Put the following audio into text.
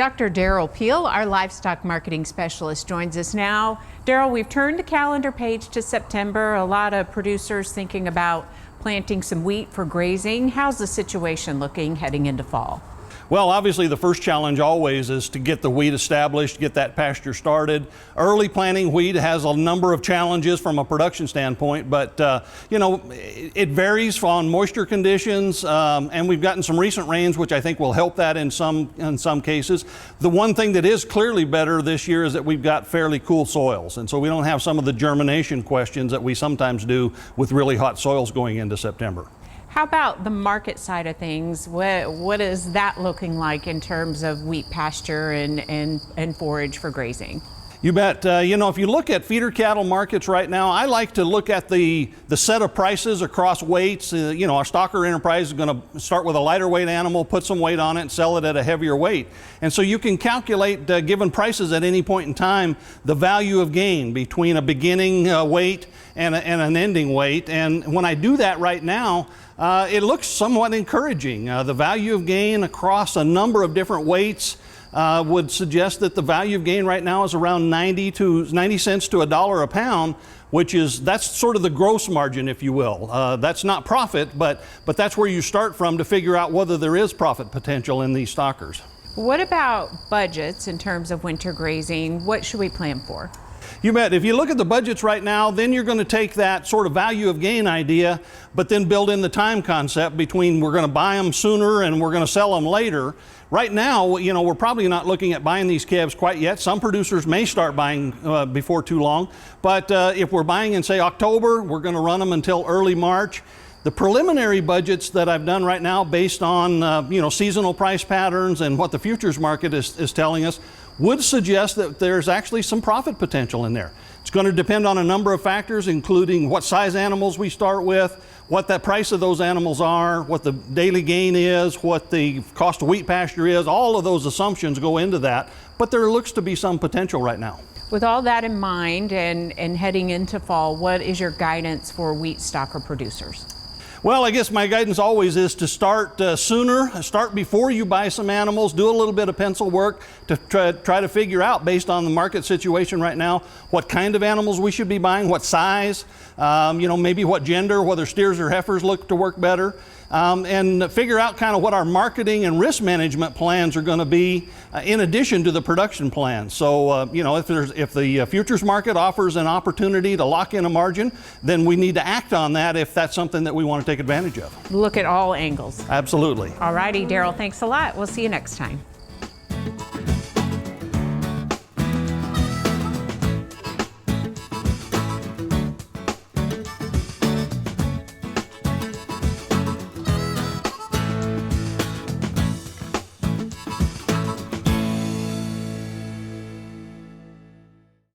Dr. Derrell Peel, our livestock marketing specialist, joins us now. Derrell, we've turned the calendar page to September. A lot of producers thinking about planting some wheat for grazing. How's the situation looking heading into fall? Well, obviously the first challenge always is to get the wheat established, get that pasture started. Early planting wheat has a number of challenges from a production standpoint, but it varies on moisture conditions, and we've gotten some recent rains which I think will help that in some cases. The one thing that is clearly better this year is that we've got fairly cool soils, and so we don't have some of the germination questions that we sometimes do with really hot soils going into September. How about the market side of things? What is that looking like in terms of wheat pasture and forage for grazing? You bet. If you look at feeder cattle markets right now, I like to look at the set of prices across weights. Our stocker enterprise is going to start with a lighter weight animal, put some weight on it, and sell it at a heavier weight. And so you can calculate, given prices at any point in time, the value of gain between a beginning weight and an ending weight. And when I do that right now, it looks somewhat encouraging. The value of gain across a number of different weights would suggest that the value of gain right now is around 90 cents to $1 a pound, that's sort of the gross margin, if you will. That's not profit, but that's where you start from to figure out whether there is profit potential in these stockers. What about budgets in terms of winter grazing? What should we plan for? You bet. If you look at the budgets right now, then you're going to take that sort of value of gain idea, but then build in the time concept between we're going to buy them sooner and we're going to sell them later. Right now, we're probably not looking at buying these calves quite yet. Some producers may start buying before too long, but if we're buying in, say, October, we're going to run them until early March. The preliminary budgets that I've done right now based on seasonal price patterns and what the futures market is telling us would suggest that there's actually some profit potential in there. It's going to depend on a number of factors, including what size animals we start with, what the price of those animals are, what the daily gain is, what the cost of wheat pasture is. All of those assumptions go into that, but there looks to be some potential right now. With all that in mind and heading into fall, what is your guidance for wheat stocker producers? Well, I guess my guidance always is to start sooner, start before you buy some animals, do a little bit of pencil work to try to figure out, based on the market situation right now, what kind of animals we should be buying, what size, maybe what gender, whether steers or heifers look to work better, and figure out kind of what our marketing and risk management plans are going to be in addition to the production plans. So, if the futures market offers an opportunity to lock in a margin, then we need to act on that if that's something that we want to take advantage of. Look at all angles. Absolutely. All righty, Derrell, thanks a lot. We'll see you next time.